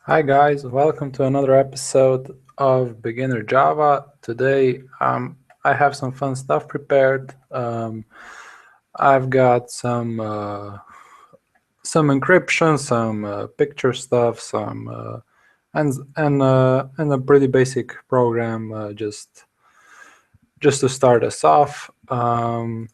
Hi guys, welcome to another episode of Beginner Java. Today I have some fun stuff prepared. I've got some encryption, some picture stuff, some and a pretty basic program just to start us off. Well,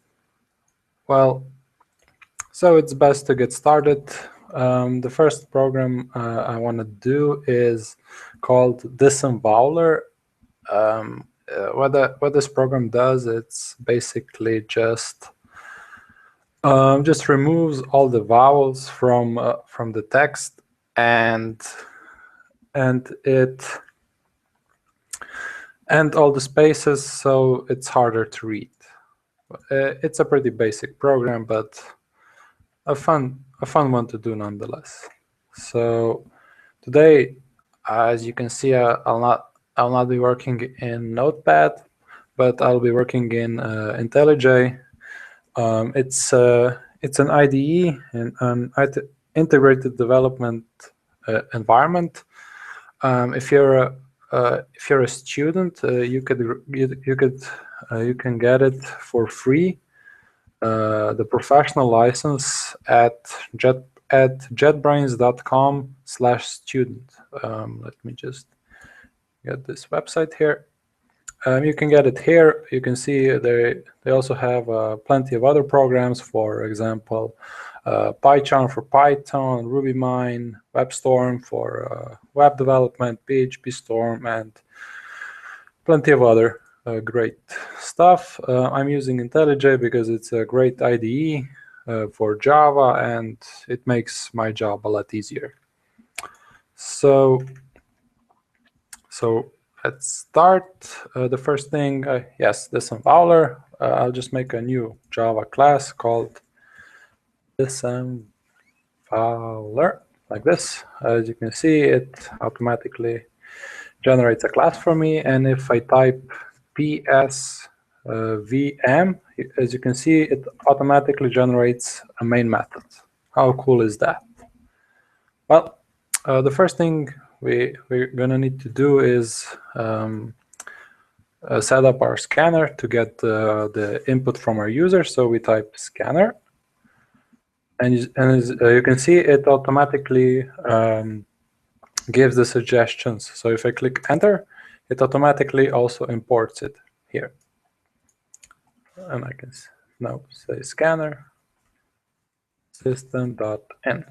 so it's best to get started. The first program I want to do is called Disemvoweler. What this program does, it's basically just removes all the vowels from the text and it and all the spaces, so it's harder to read. It's a pretty basic program, but a fun one to do nonetheless. So today, as you can see, I'll not be working in Notepad, but I'll be working in Intellij. It's an IDE and an integrated development environment. If you're a student, you can get it for free. The professional license at jetbrains.com/student. Let me just get this website here. You can get it here. You can see they also have plenty of other programs, for example, PyCharm for Python, RubyMine, WebStorm for web development, PHPStorm, and plenty of other great stuff. I'm using IntelliJ because it's a great IDE for Java, and it makes my job a lot easier. So let's start. The first thing, yes, Disemvoweler. I'll just make a new Java class called Disemvoweler, like this. As you can see, it automatically generates a class for me, and if I type psvm, as you can see, it automatically generates a main method. How cool is that? Well, the first thing we're gonna need to do is set up our scanner to get the input from our user. So we type scanner, and as you can see, it automatically gives the suggestions. So if I click enter, it automatically also imports it here. And I can now say scanner system.in.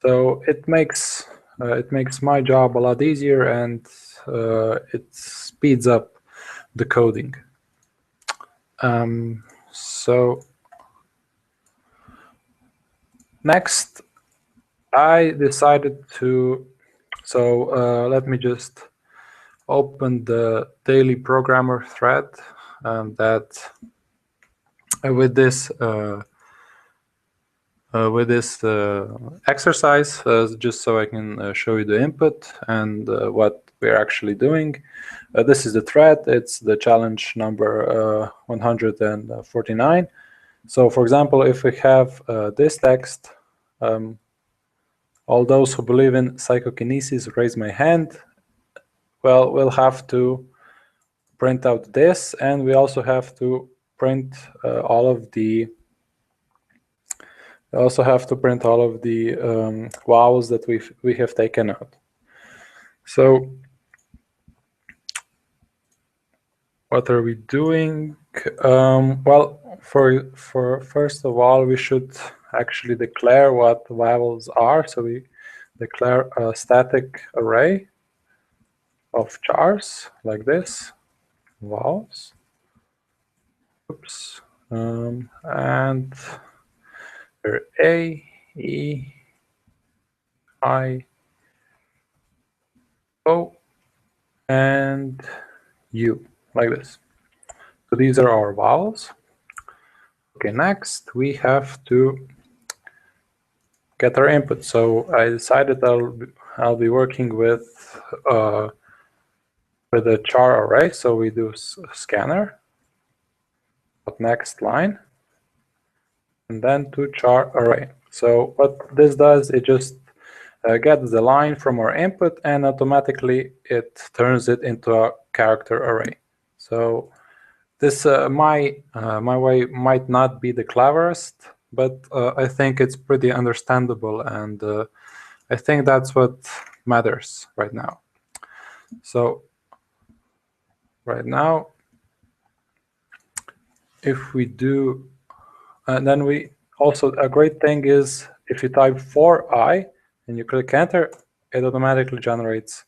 So it makes my job a lot easier, and it speeds up the coding. So next, I decided to. So let me just open the daily programmer thread that with this exercise, just so I can show you the input and what we're actually doing. This is the thread. It's the challenge number 149. So for example, if we have this text, all those who believe in psychokinesis, raise my hand. Well, we'll have to print out this, and we also have to print all of the vowels that we have taken out. So what are we doing? Well, for first of all, we should actually declare what vowels are. So we declare a static array of chars like this, vowels. Oops. And they're A, E, I, O, and U, like this. So these are our vowels. Okay, next we have to get our input. So I decided I'll be working with a char array. So we do scanner, next line, and then to char array. So what this does, it just gets the line from our input, and automatically it turns it into a character array. So this my way might not be the cleverest, but I think it's pretty understandable, and I think that's what matters right now. So right now, if we do, and then we also, a great thing is if you type for I and you click enter, it automatically generates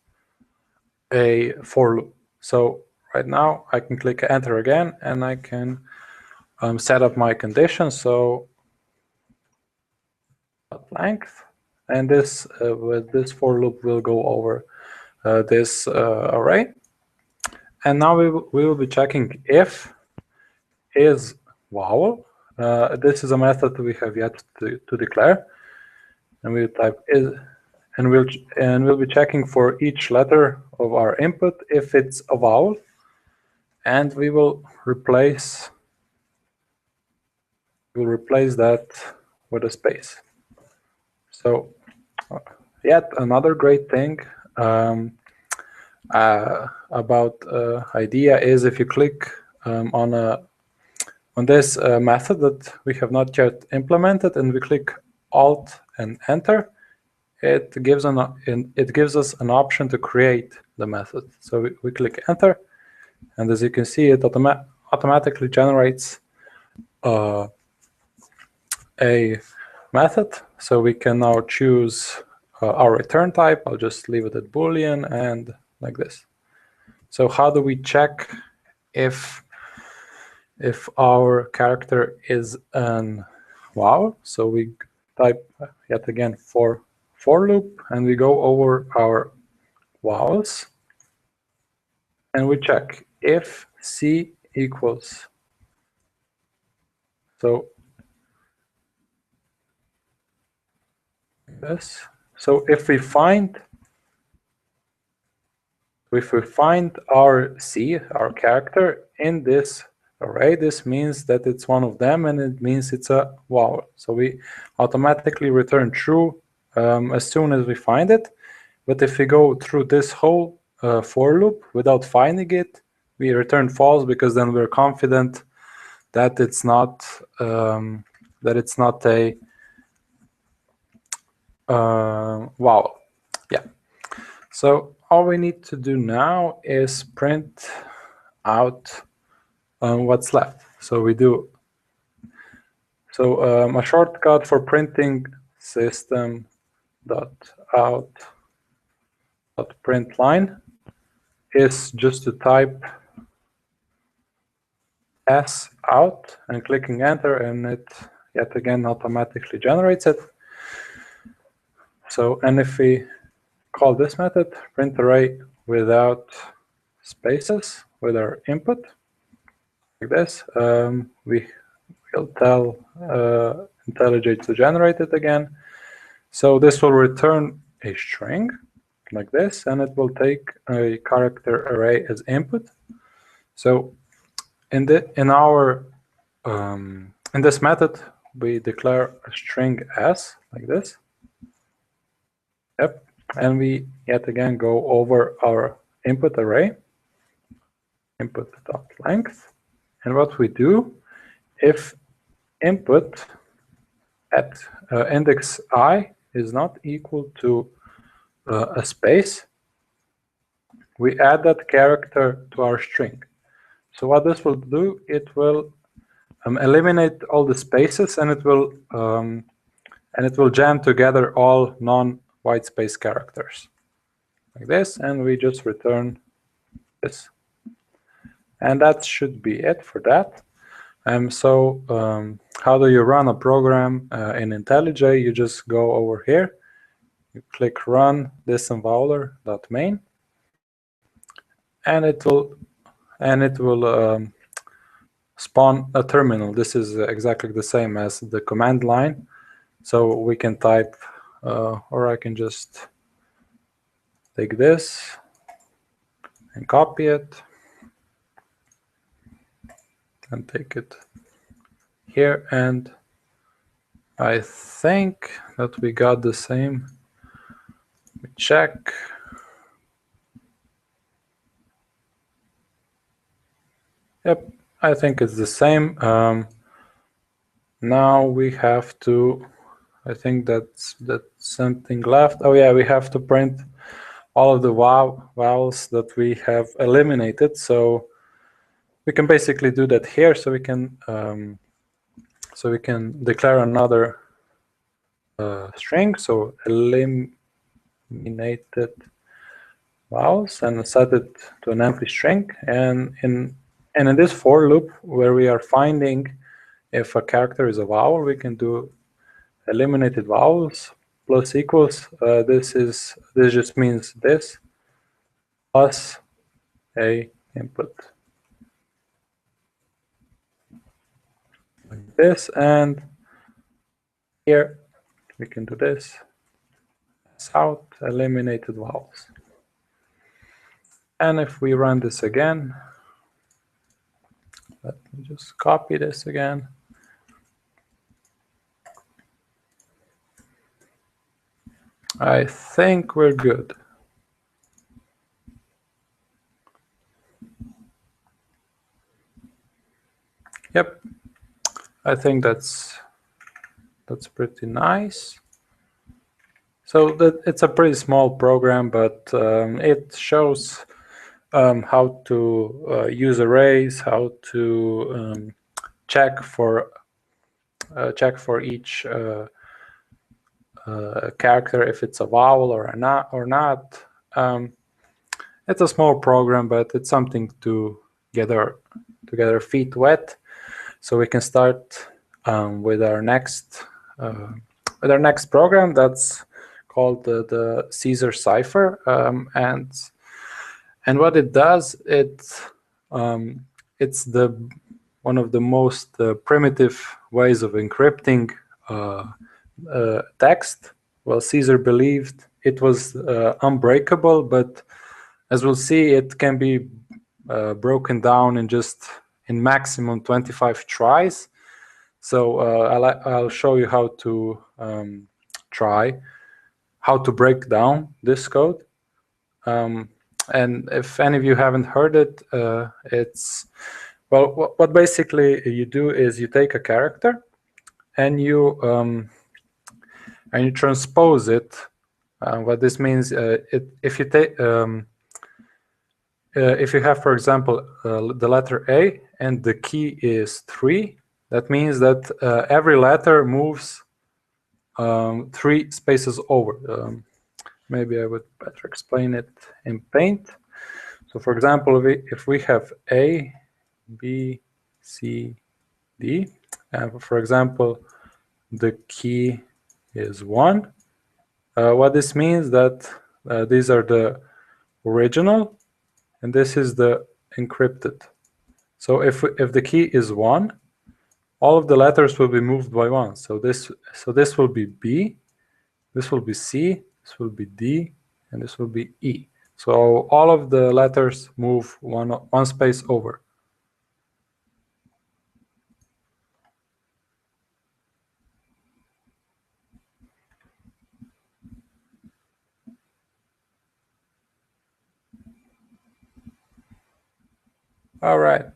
a for loop. So right now I can click enter again, and I can set up my condition. So length, and this with this for loop will go over this array. And now we will be checking if is vowel. This is a method we have yet to declare, and we'll type is, and we'll be checking for each letter of our input if it's a vowel, and we will replace that with a space. So yet another great thing about idea is if you click on this method that we have not yet implemented, and we click Alt and Enter, it gives us an option to create the method. So we click Enter, and as you can see, it automatically generates a method. So we can now choose our return type. I'll just leave it at Boolean and like this. So how do we check if our character is an vowel? So we type yet again for loop, and we go over our vowels, and we check if C equals. So this. So if we find our C, our character, in this array, this means that it's one of them, and it means it's a vowel. So we automatically return true as soon as we find it. But if we go through this whole for loop without finding it, we return false, because then we're confident that it's not a vowel. Yeah. So all we need to do now is print out what's left. So we do. So a shortcut for printing system.out.println is just to type s out and clicking enter, and it yet again automatically generates it. So, and if we call this method print array without spaces with our input like this, we will tell Intellij to generate it again. So this will return a string like this, and it will take a character array as input. So in this method, we declare a string s like this. Yep, and we yet again go over our input array, input.length, and what we do, if input at index I is not equal to a space, we add that character to our string. So what this will do, it will eliminate all the spaces, and it will jam together all non-white space characters like this, and we just return this. And that should be it for that. So how do you run a program in Intellij? You just go over here, you click run Disemvoweler.main, and it will spawn a terminal. This is exactly the same as the command line. So we can type, or I can just take this and copy it and take it here, and I think that we got the same Let me check. Yep, I think it's the same. Now we have to, I think that's something left. Oh yeah, we have to print all of the vowels that we have eliminated. So we can basically do that here. So we can declare another string. So eliminated vowels and set it to an empty string. And in this for loop where we are finding if a character is a vowel, we can do eliminated vowels plus equals. This just means this plus a input like this, and here we can do this out eliminated vowels. And if we run this again, let me just copy this again. I think we're good. Yep, I think that's pretty nice. So it's a pretty small program, but it shows how to use arrays, how to check for each character if it's a vowel or not. It's a small program, but it's something to get our feet wet, so we can start with our next program that's called the Caesar Cipher, and what it does, it's one of the most primitive ways of encrypting text. Well, Caesar believed it was unbreakable, but as we'll see, it can be broken down in maximum 25 tries. So I'll show you how to break down this code. And if any of you haven't heard it, it's, well, what basically you do is you take a character and you transpose it. What this means, if you take if you have, for example, the letter A and the key is 3, that means that every letter moves 3 spaces over. Maybe I would better explain it in Paint. So, for example, if we have A, B, C, D, and for example, the key is 1, what this means that these are the original, and this is the encrypted. So if the key is 1, all of the letters will be moved by 1. So this will be B, this will be C, this will be D, and this will be E. So all of the letters move one space over. All right.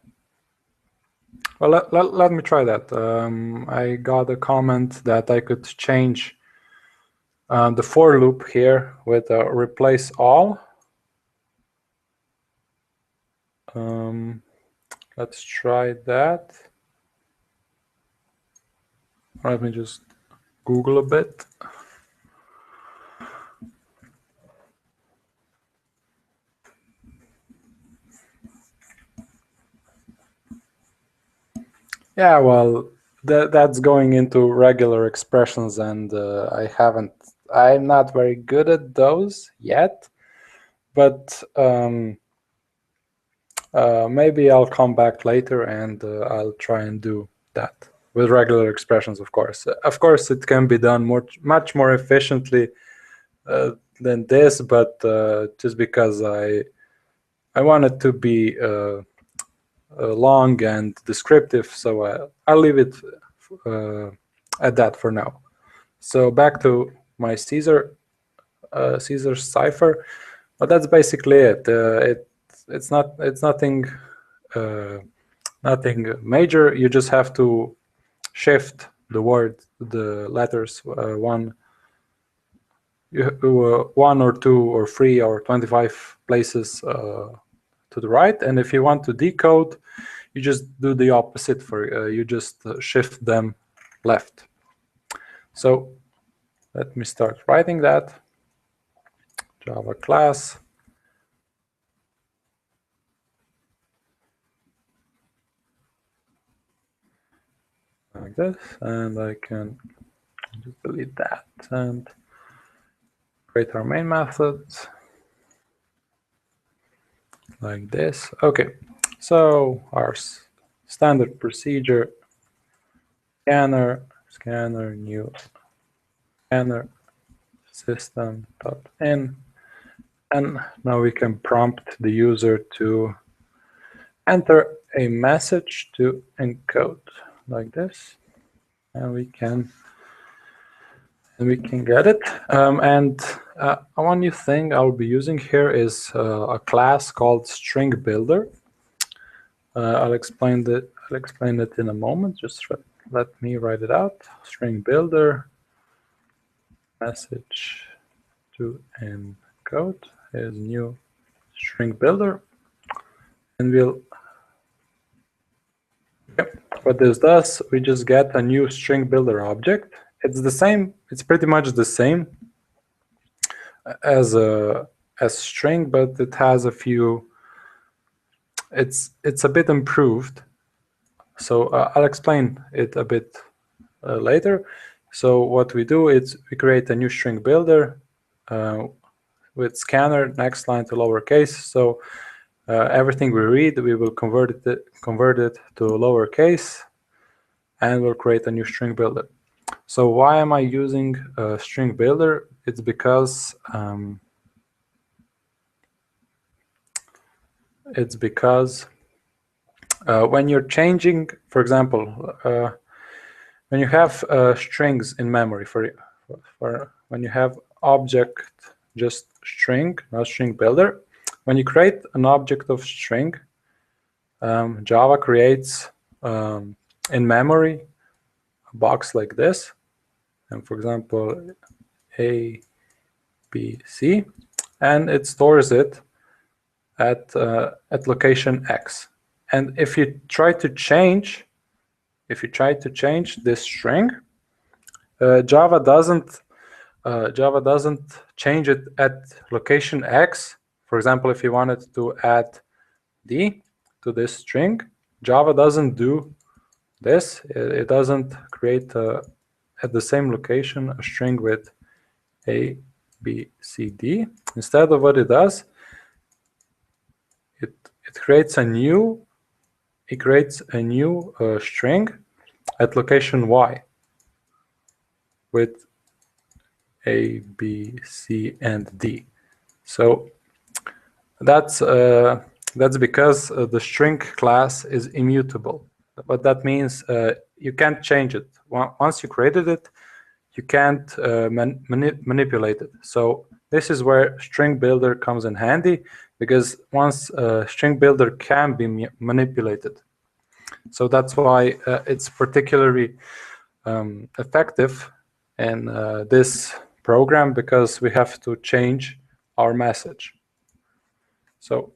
Well, let me try that. I got a comment that I could change the for loop here with replace all. Let's try that. Let me just Google a bit. Yeah, well, that's going into regular expressions, and I'm not very good at those yet, but maybe I'll come back later and I'll try and do that with regular expressions, of course. Of course, it can be done much more efficiently than this, but just because I want it to be long and descriptive, so I'll leave it at that for now. So back to my Caesar Caesar Cipher, but that's basically it. It's nothing nothing major. You just have to shift the letters one or two or three or 25 places to the right, and if you want to decode, you just do the opposite. You just shift them left. So let me start writing that. Java class. Like this, and I can just delete that and create our main methods like this. Okay, so our standard procedure: scanner, new scanner, system.in, and now we can prompt the user to enter a message to encode like this, and we can get it. One new thing I'll be using here is a class called Stringbuilder. I'll explain it in a moment. Just let me write it out. Stringbuilder message to encode is new Stringbuilder, and we'll. Okay. What this does, we just get a new Stringbuilder object. It's the same. It's pretty much the same as string, but it has a few. It's a bit improved. So I'll explain it a bit later. So what we do is we create a new Stringbuilder with scanner next line to lowercase. So everything we read, we will convert it to lowercase, and we'll create a new Stringbuilder. So why am I using Stringbuilder? It's because when you're changing, for example, when you have strings in memory, for when you have object just string, not Stringbuilder, when you create an object of string, Java creates in memory a box like this, and for example, A, B, C, and it stores it at location X. And if you try to change this string, Java doesn't change it at location X. For example, if you wanted to add D to this string, Java doesn't do this. It doesn't create at the same location a string with A, B, C, D. Instead of what it does, it creates a new string at location Y with A, B, C, and D. So that's because the string class is immutable. What that means, you can't change it. Once you created it, you can't manipulate it. So this is where Stringbuilder comes in handy, because once Stringbuilder can be manipulated. So that's why it's particularly effective in this program, because we have to change our message. So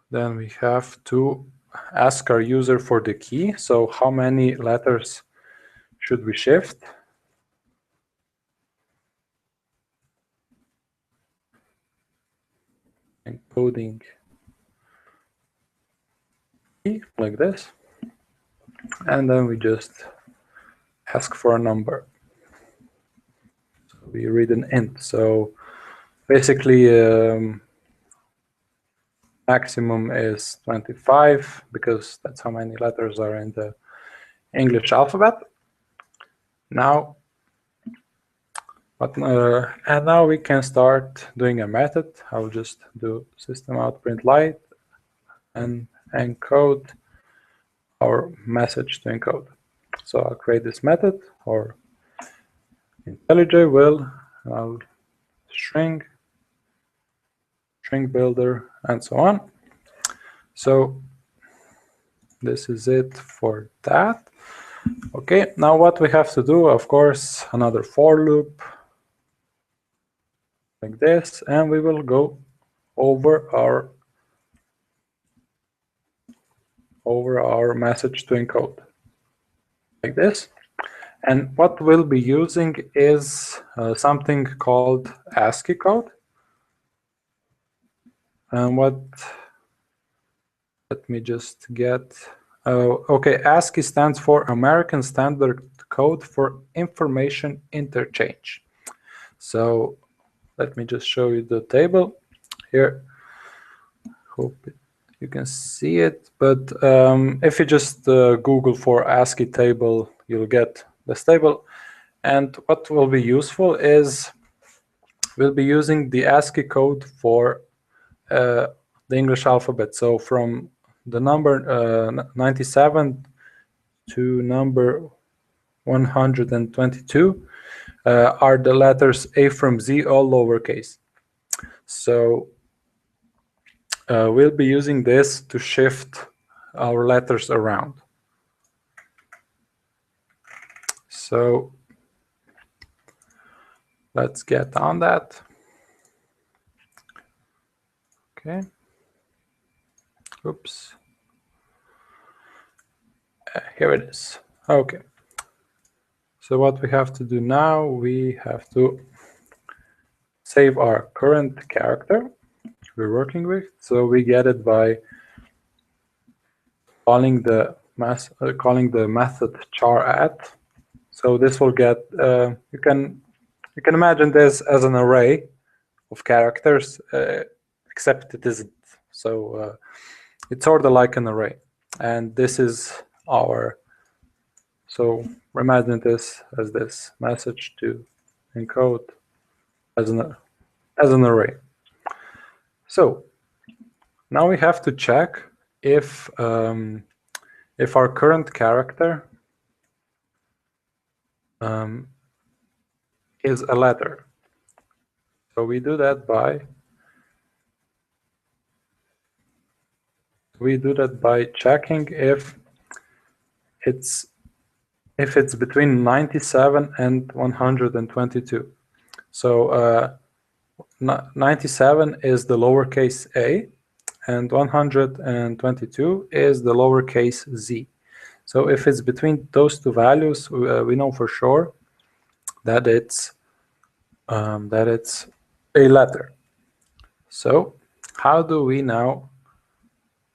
then we have to ask our user for the key. So how many letters should we shift? Encoding key like this, and then we just ask for a number. So we read an int. So basically, maximum is 25, because that's how many letters are in the English alphabet. Now, and now we can start doing a method. I'll just do system.out.println and encode our message to encode. So I'll create this method, or Intellij will string, Stringbuilder, and so on. So this is it for that. Okay, now what we have to do, of course, another for loop like this, and we will go over our message to encode like this. And what we'll be using is something called ASCII code. And let me just get, okay, ASCII stands for American Standard Code for Information Interchange. So let me just show you the table here. Hope you can see it, but if you just Google for ASCII table, you'll get this table. And what will be useful is we'll be using the ASCII code for the English alphabet. So from the number 97 to number 122 are the letters A from Z, all lowercase. So we'll be using this to shift our letters around. So let's get on that. Okay. Oops. Here it is. Okay. So what we have to do now, we have to save our current character we're working with. So we get it by calling the method char@. So this will get you can imagine this as an array of characters, except it isn't. So it's sort of like an array, and this is our. So imagine this as this message to encode as an array. So now we have to check if our current character is a letter. So we do that by checking if it's between 97 and 122. So 97 is the lowercase a, and 122 is the lowercase z. So if it's between those two values, we know for sure that it's a letter. So how do we now?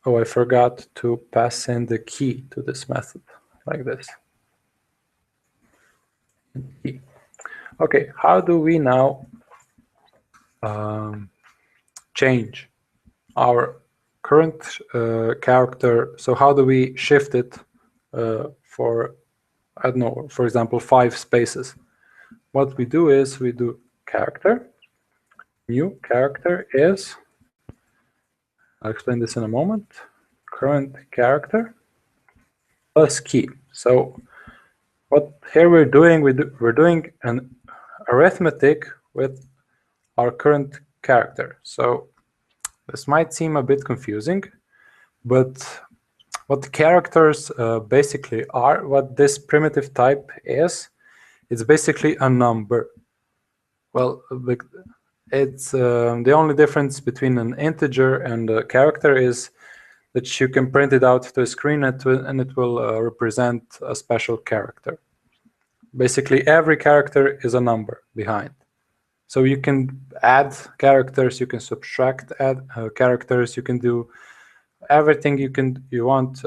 Oh, I forgot to pass in the key to this method, like this. Okay, how do we now change our current character? So how do we shift it for, I don't know, for example, 5 spaces? What we do is we do character, new character is, I'll explain this in a moment, current character plus key. So what here we're doing, we're doing an arithmetic with our current character. So this might seem a bit confusing, but what the characters basically are, what this primitive type is, it's basically a number. Well, it's the only difference between an integer and a character is that you can print it out to a screen and it will represent a special character. Basically, every character is a number behind. So you can add characters, you can subtract characters, you can do everything you want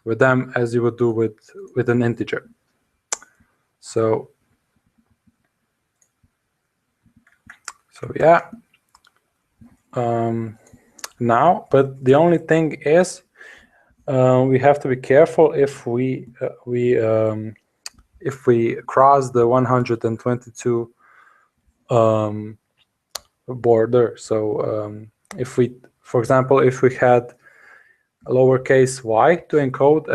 with them as you would do with an integer. So yeah. Now, but the only thing is we have to be careful if we cross the 122 border. So if we, for example, if we had a lowercase y to encode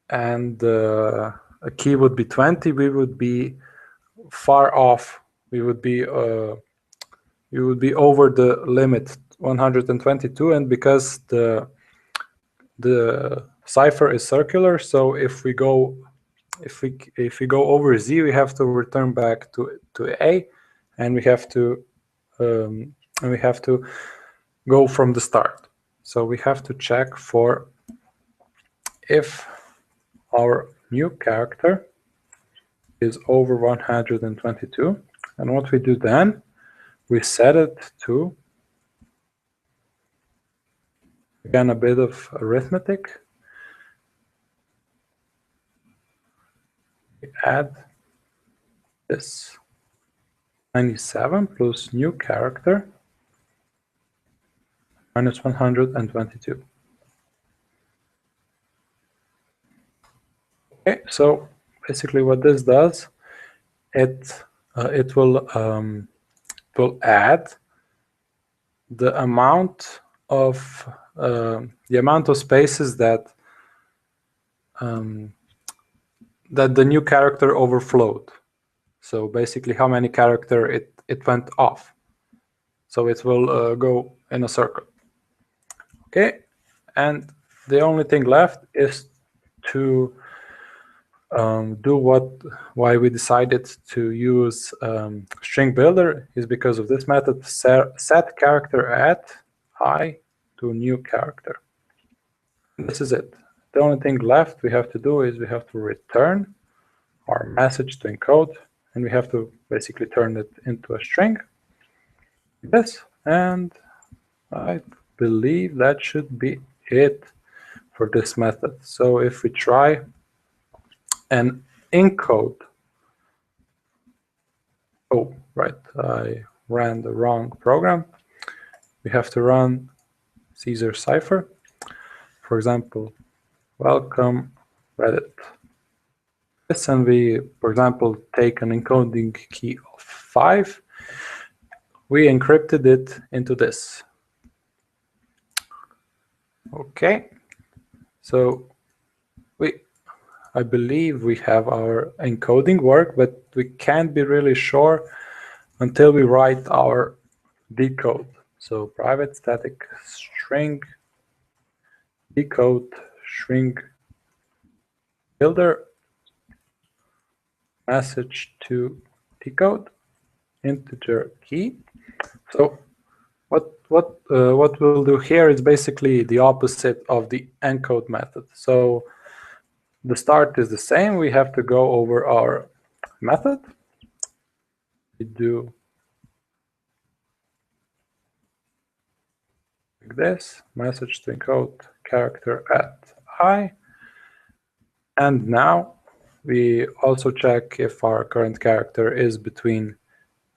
and a key would be 20, we would be far off we would be over the limit 122, and because the cipher is circular, so if we go over Z, we have to return back to A, and we have to go from the start. So we have to check for if our new character is over 122, and what we do then, we set it to, again, a bit of arithmetic. We add this 97 plus new character minus 122. Okay, so basically what this does, it will add the amount of spaces that the new character overflowed. So basically how many character it went off. So it will go in a circle. Okay, and the only thing left is to do why we decided to use Stringbuilder is because of this method, set character at I to new character. And this is it. The only thing left we have to do is we have to return our message to encode, and we have to basically turn it into a string. Yes, and I believe that should be it for this method. So if we try and encode, oh, right, I ran the wrong program. We have to run Caesar Cipher. For example, welcome Reddit. Yes, and we, for example, take an encoding key of 5. We encrypted it into this. Okay, so I believe we have our encoding work, but we can't be really sure until we write our decode. So private static string decode string builder message to decode integer key. So what we'll do here is basically the opposite of the encode method. So the start is the same. We have to go over our method. We do like this, message to encode character at I. And now we also check if our current character is between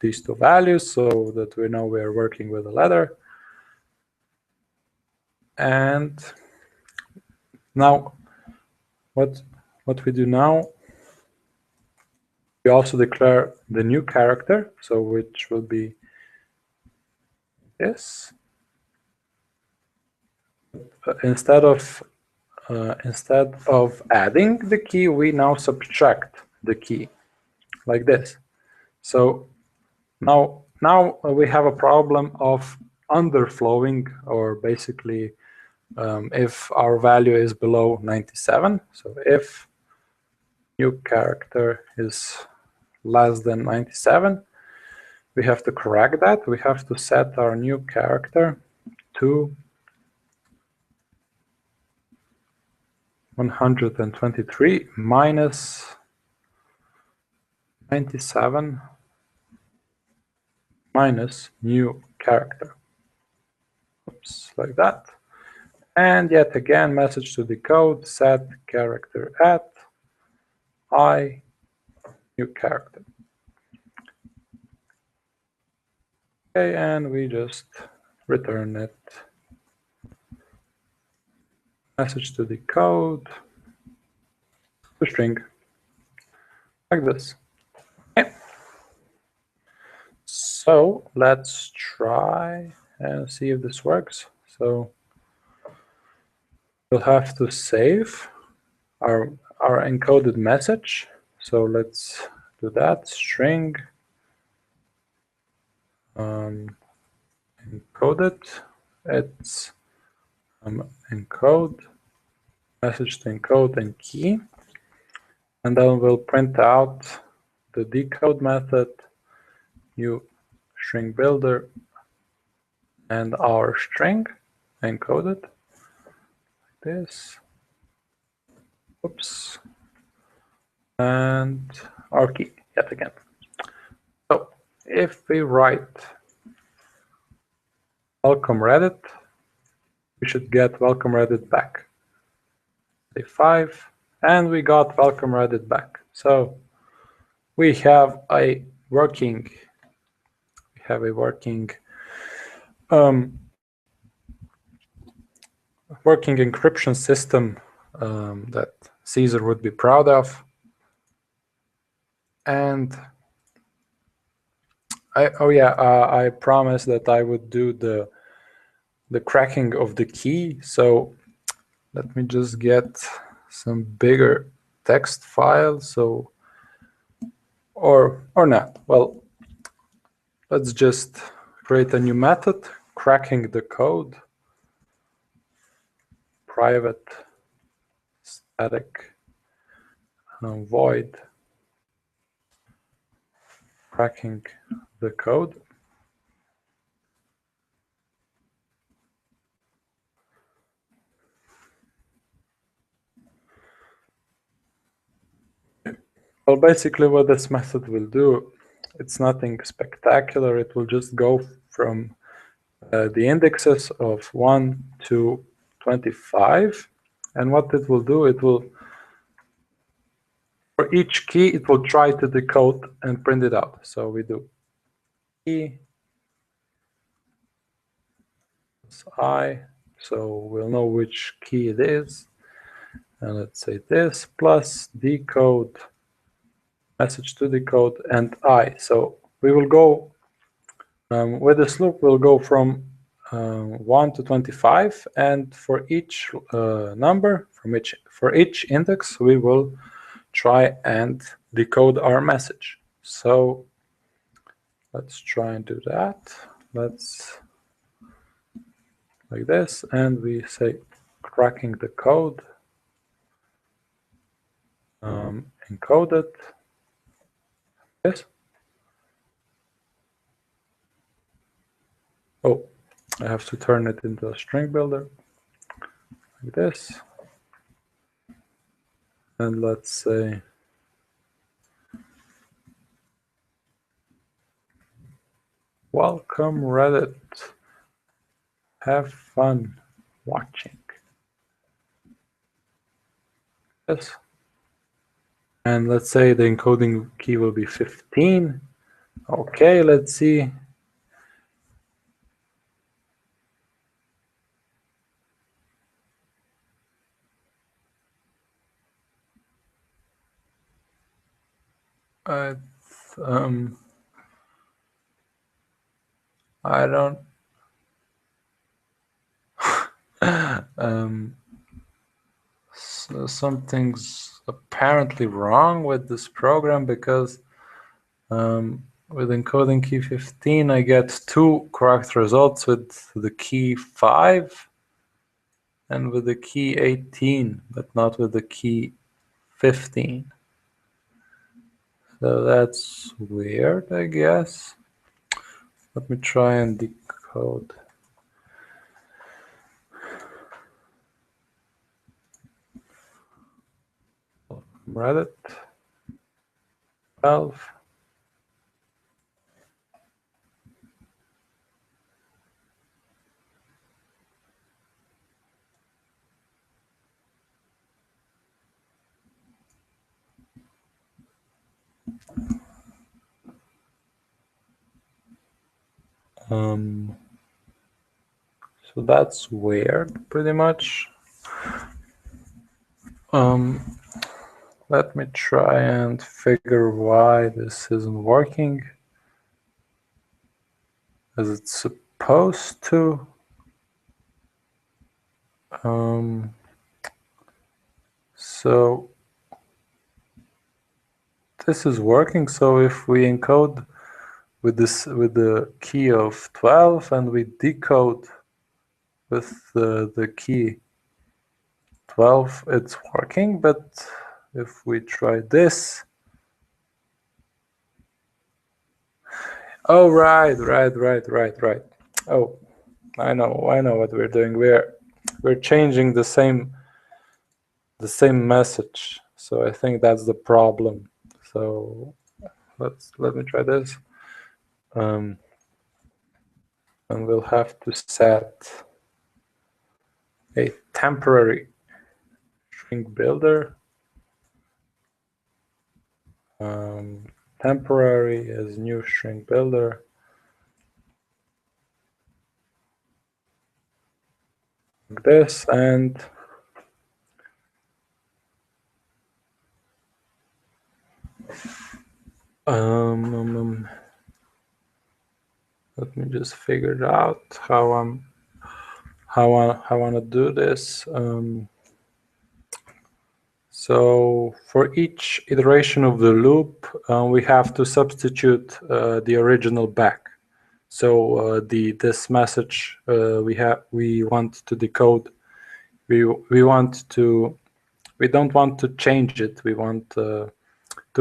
these two values, so that we know we are working with a letter. And now what we do now, we also declare the new character, so which will be this. Instead of adding the key, we now subtract the key like this. So now we have a problem of underflowing, or basically if our value is below 97. So if new character is less than 97, we have to correct that. We have to set our new character to 123 minus 97 minus new character. Oops, like that. And yet again, message to decode, set character at I new character. Okay, and we just return it. Message to decode the string like this. Okay. So let's try and see if this works. So we'll have to save our encoded message. So let's do that. String encode it. It's encode, message to encode and key. And then we'll print out the decode method, new string builder, and our string encoded like this. Oops. And our key yet again. So if we write welcome Reddit, we should get welcome Reddit back. Say 5, and we got welcome Reddit back. So we have a working working encryption system that Caesar would be proud of. And I promised that I would do the cracking of the key. So let me just get some bigger text file. So or not. Well, let's just create a new method, cracking the code, private static void cracking the code. Well, basically what this method will do, it's nothing spectacular. It will just go from the indexes of 1 to 25. And what it will do, it will, for each key, it will try to decode and print it out. So we do key I, so we'll know which key it is. And let's say this plus decode, message to decode, and I. So we will go, with this loop, we'll go from 1 to 25, and for each number, for each index, we will try and decode our message. So let's try and do that. Let's like this, and we say cracking the code, encoded. Yes. Oh, I have to turn it into a string builder like this. And let's say welcome Reddit. Have fun watching. Yes. And let's say the encoding key will be 15. Okay, let's see. I don't so something's apparently wrong with this program, because with encoding key 15 I get 2 correct results with the key 5 and with the key 18, but not with the key 15. So that's weird, I guess. Let me try and decode. Reddit 12. So that's weird, pretty much. Let me try and figure why this isn't working as it's supposed to. So this is working. So if we encode with the key of 12 and we decode with the key 12, it's working. But if we try this, oh right. Oh, I know what we're doing. We're changing the same message. So I think that's the problem. So let me try this. And we'll have to set a temporary string builder. Temporary is new string builder. Like this, and let me just figure it out how I want to do this. So for each iteration of the loop, we have to substitute the original back. So this message we want to decode. We don't want to change it. We want to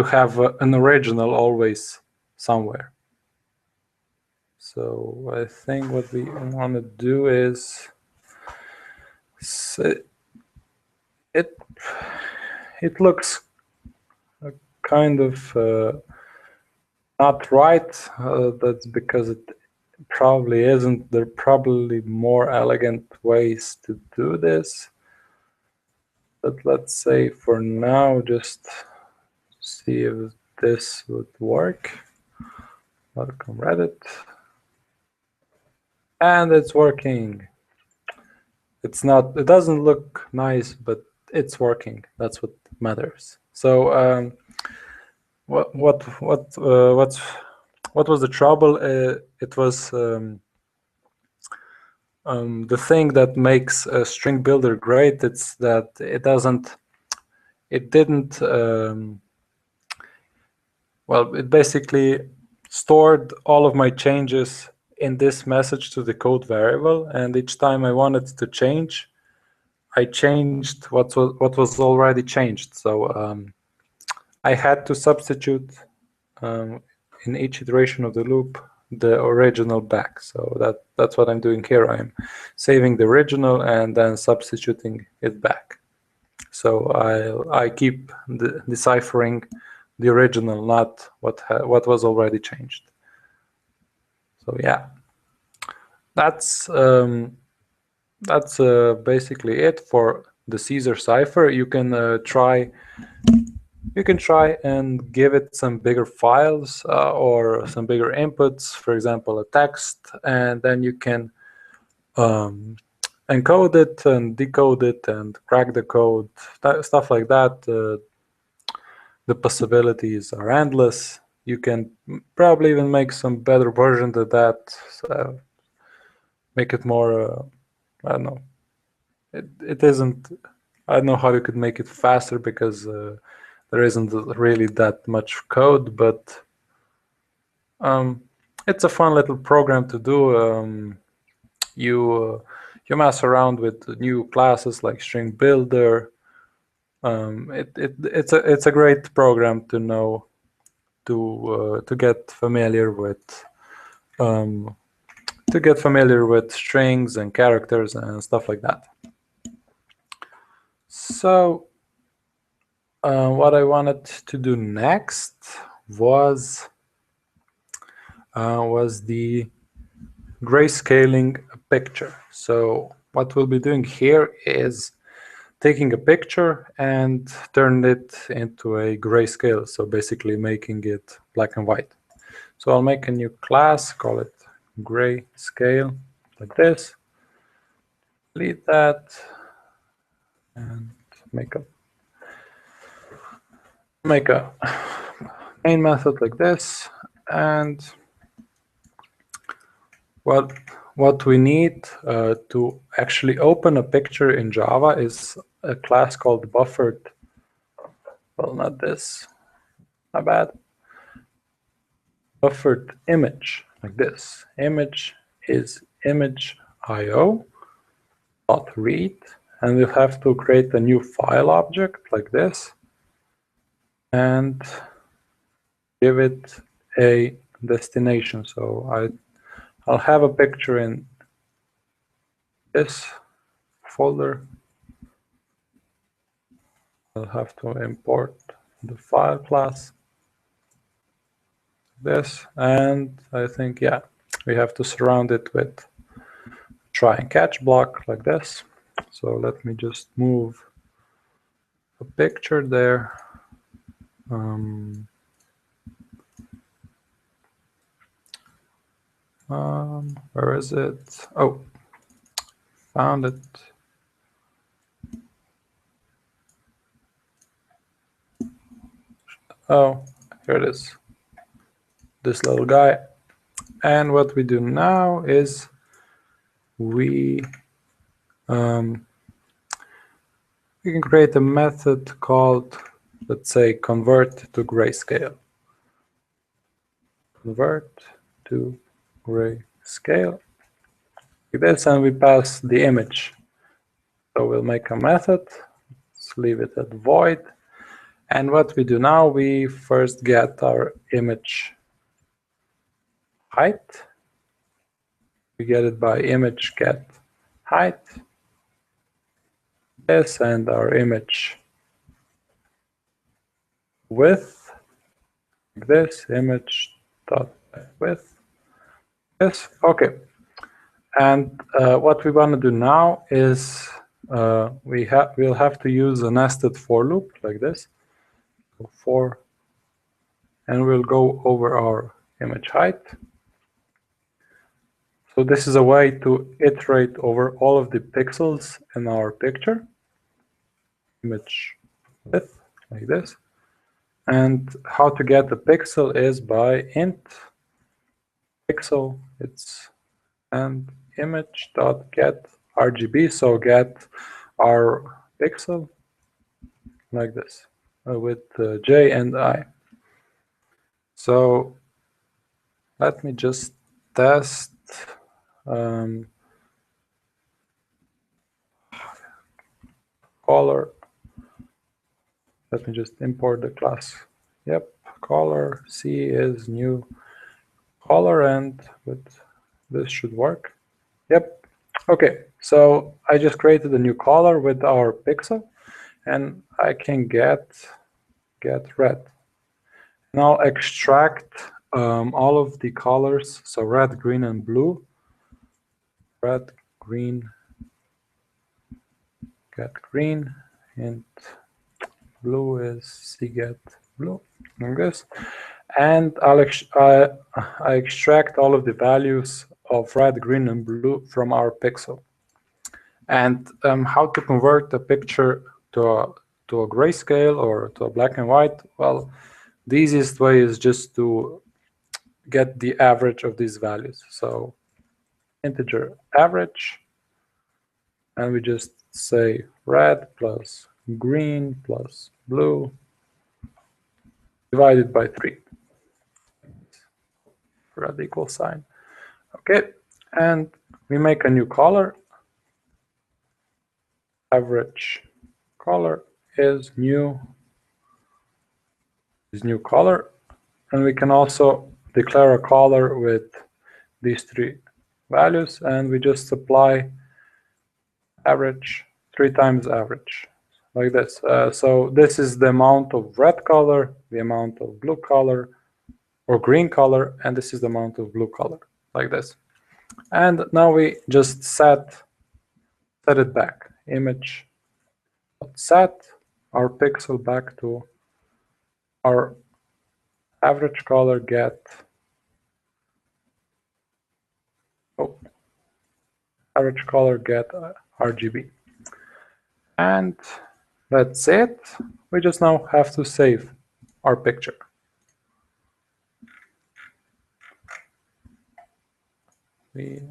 have an original always somewhere. So I think what we want to do is it looks kind of not right. That's because it probably isn't. There are probably more elegant ways to do this. But let's say for now, just see if this would work. Welcome Reddit. And it's working. It doesn't look nice, but it's working. That's what matters. So what was the trouble? It was the thing that makes a string builder great. It's that it didn't. Well, it basically stored all of my changes in this message to the code variable, and each time I wanted to change, I changed what was already changed. So I had to substitute in each iteration of the loop the original back. So that's what I'm doing here. I'm saving the original and then substituting it back. So I keep deciphering the original, not what was already changed. So yeah, that's basically it for the Caesar Cipher. You can try and give it some bigger files or some bigger inputs, for example, a text, and then you can encode it and decode it and crack the code, stuff like that. The possibilities are endless. You can probably even make some better version than that. So make it more, I don't know. It isn't, I don't know how you could make it faster because there isn't really that much code, but it's a fun little program to do. You mess around with new classes like Stringbuilder. It's a great program to know to get familiar with strings and characters and stuff like that. So what I wanted to do next was the grayscaling a picture. So what we'll be doing here is taking a picture and turn it into a grayscale. So basically making it black and white. So I'll make a new class, call it grayscale, like this. Delete that and make a main method like this. And what we need to actually open a picture in Java is a class called buffered. Well, not this. not bad. Buffered image, like this. Image is image IO dot read, and we'll have to create a new file object like this and give it a destination. So I'll have a picture in this folder. I'll have to import the file class, this, and I think, yeah, we have to surround it with try and catch block like this. So let me just move a picture there. Where is it? Oh, found it. Oh, here it is. This little guy. And what we do now is we can create a method called, let's say, convert to grayscale. Convert to grayscale. Like this, and we pass the image. So we'll make a method. Let's leave it at void. And what we do now, we first get our image height. We get it by image get height. This, and our image width. Like this, image dot width. This, okay. And what we want to do now is we'll have to use a nested for loop like this. So for, and we'll go over our image height. So this is a way to iterate over all of the pixels in our picture. Image width like this. And how to get the pixel is by int pixel. It's and image dot get RGB. So get our pixel like this with J and I. So let me just test. Color. Let me just import the class. Yep, color C is new color, and with this should work. Yep. Okay, so I just created a new color with our pixel, and I can get red. Now extract all of the colors, so red, green, and blue. Red, green, get green, and blue is cget blue, like this. And I extract all of the values of red, green, and blue from our pixel. And how to convert a picture to a grayscale or to a black and white? Well, the easiest way is just to get the average of these values. So integer average, and we just say red plus green plus blue divided by 3 for the equal sign. Okay, and we make a new color. Average color is new color, and we can also declare a color with these 3 values, and we just apply average 3 times average like this. So this is the amount of red color, the amount of blue color or green color, and this is the amount of blue color like this. And now we just set it back. Image set our pixel back to our average color get average color get RGB. And that's it. We just now have to save our picture. We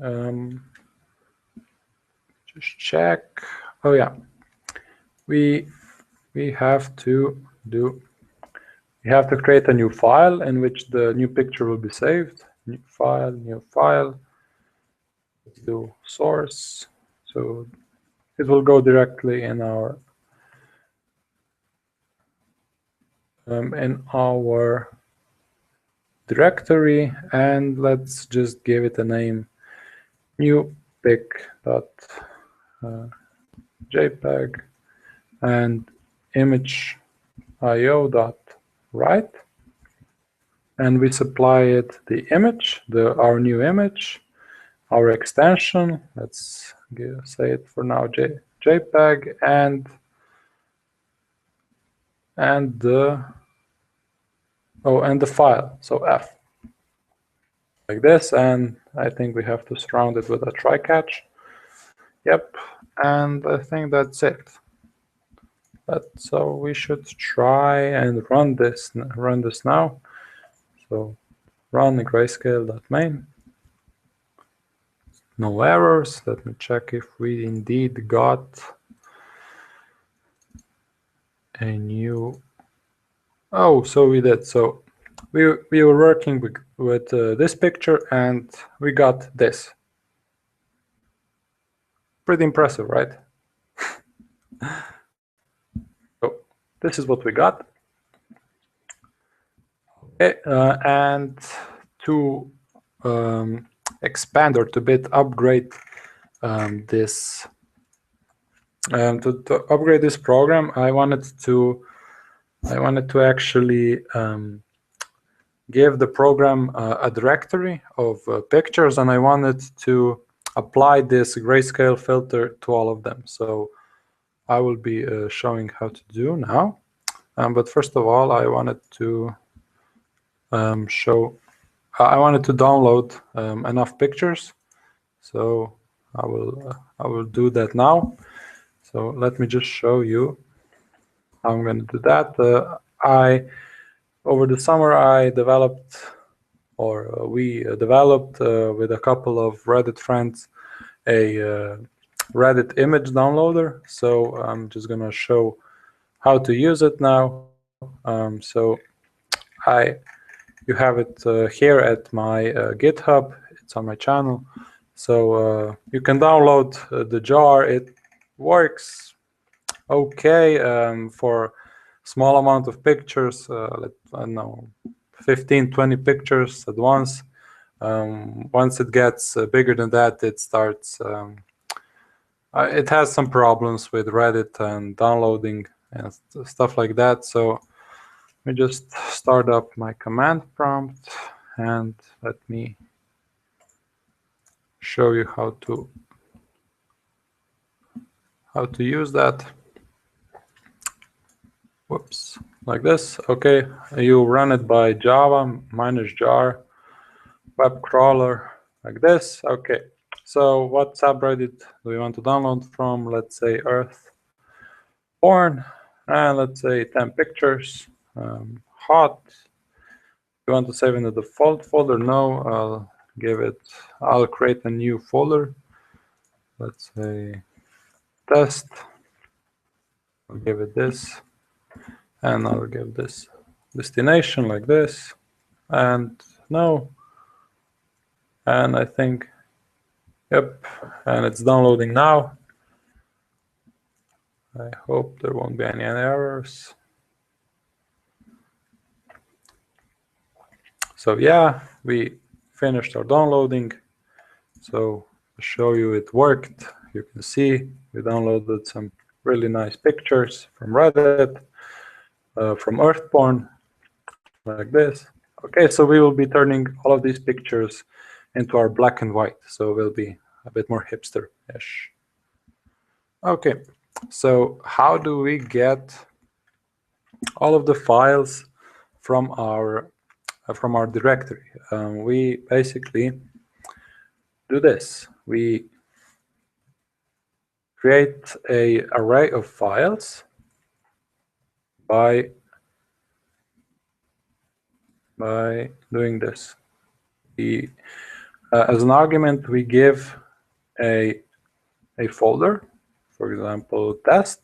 just check. Oh yeah, we have to do we have to create a new file in which the new picture will be saved. New file. Let's do source. So it will go directly in our directory, and let's just give it a name, new pic.jpg and image io.write, and we supply it the image, our new image, our extension. Let's say it for now, JPEG, and the file, so F, like this. And I think we have to surround it with a try catch. Yep, and I think that's it. So we should try and run this now. So run the grayscale.main. No errors. Let me check if we indeed got a new. Oh, so we did. So we were working with this picture, and we got this. Pretty impressive, right? So this is what we got. Okay, and to expand or to upgrade this to upgrade this program, I wanted to actually give the program a directory of pictures, and I wanted to apply this grayscale filter to all of them. So I will be showing how to do now. But first of all, I wanted to download enough pictures. So I will do that now. So let me just show you how I'm going to do that. Over the summer, I developed, or we developed with a couple of Reddit friends, a Reddit image downloader. So I'm just going to show how to use it now. So you have it here at my GitHub. It's on my channel. So you can download the jar. It works okay for small amount of pictures. I don't know, 15, 20 pictures at once. Once it gets bigger than that, it starts. It has some problems with Reddit and downloading and stuff like that. So let me just start up my command prompt, and let me show you how to use that. Whoops, like this. Okay, you run it by Java -jar web crawler, like this. Okay, so what subreddit do we want to download from? Let's say Earthborn, and let's say 10 pictures. Hot. You want to save in the default folder? No, I'll create a new folder. Let's say test. I'll give it this, and I'll give this destination like this, and no, and I think, yep, and it's downloading now. I hope there won't be any errors. So yeah, we finished our downloading. So to show you it worked, you can see we downloaded some really nice pictures from Reddit, from Earthborn, like this. Okay, so we will be turning all of these pictures into our black and white, so we'll be a bit more hipster-ish. Okay, so how do we get all of the files from our directory? We basically do this. We create an array of files by doing this. As an argument, we give a folder, for example, test,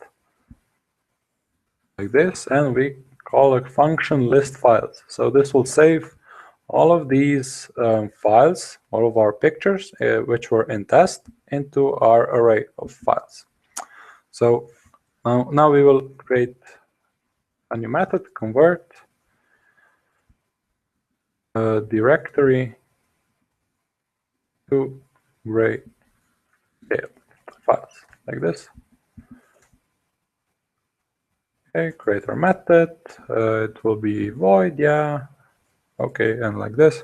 like this, and we call a function list files. So this will save all of these files, all of our pictures, which were in test, into our array of files. So now we will create a new method, convert directory to Grayscale files, like this. Okay, create our method. It will be void, yeah. Okay, and like this.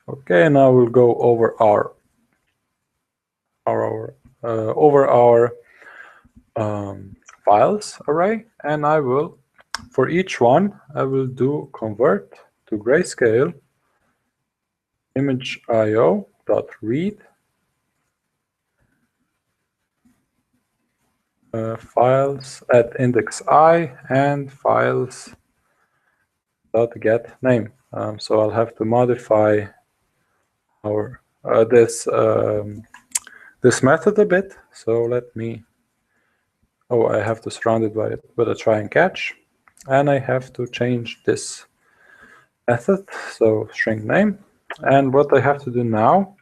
Okay, now we'll go over our files array, and I will, for each one, I will do convert to grayscale image io.read files at index I and files dot get name. So I'll have to modify our this method a bit. So let me. Oh, I have to surround it with a try and catch, and I have to change this method. So string name, and what I have to do now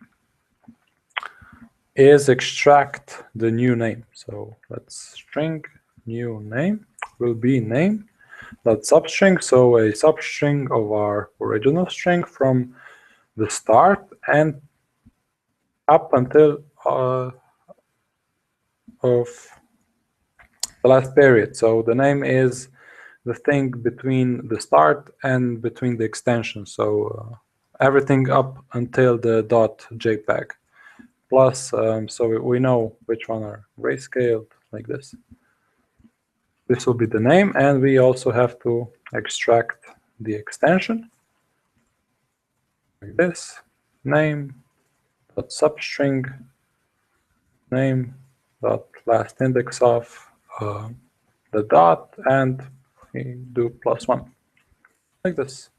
is extract the new name. So let's string new name will be name dot substring. So a substring of our original string from the start and up until of the last period. So the name is the thing between the start and between the extension. So everything up until the .jpg. Plus, so we know which one are grayscaled, like this. This will be the name, and we also have to extract the extension, like this. Name dot substring name dot last index of the dot, and we do +1, like this,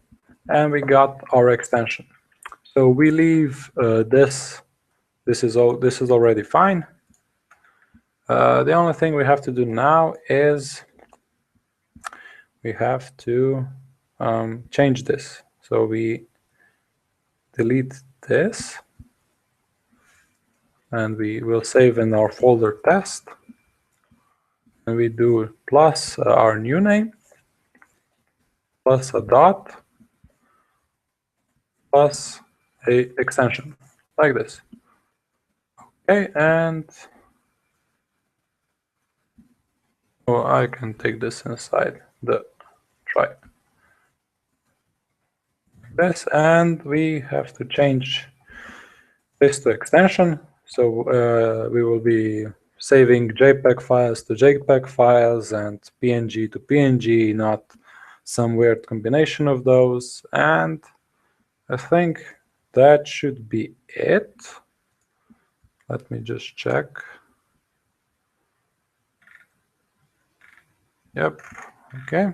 and we got our extension. So we leave this. This is already fine. The only thing we have to do now is we have to change this. So we delete this, and we will save in our folder test, and we do plus our new name plus a dot plus a extension, like this. Okay, and I can take this inside the try. This, and we have to change this to extension. So we will be saving JPEG files to JPEG files and PNG to PNG, not some weird combination of those. And I think that should be it. Let me just check. Yep, okay.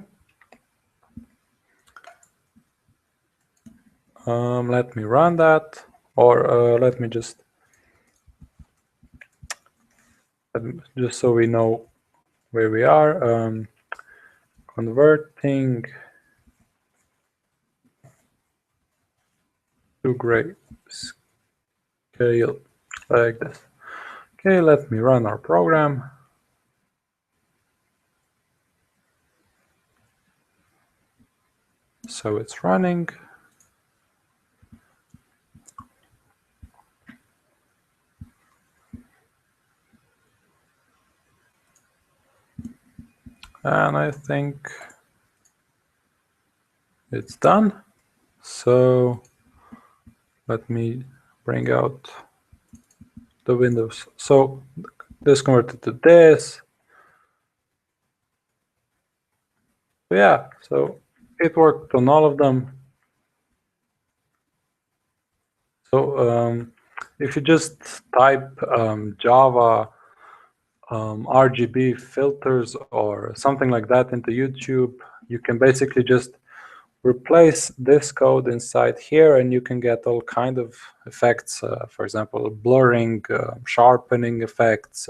Let me run that, or let me just so we know where we are. Converting to grayscale, like this. Okay, let me run our program. So it's running. And I think it's done. So let me bring out the windows. So this converted to this. Yeah, so it worked on all of them. So if you just type Java RGB filters or something like that into YouTube, you can basically just replace this code inside here, and you can get all kind of effects. For example, blurring, sharpening effects,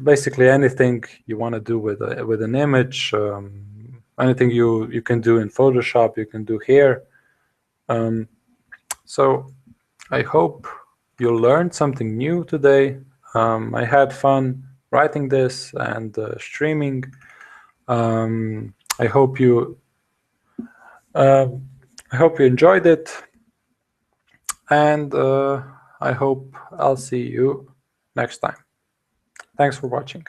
basically anything you want to do with an image, anything you can do in Photoshop, you can do here. So I hope you learned something new today. I had fun writing this and streaming. I hope you enjoyed it, and I hope I'll see you next time. Thanks for watching.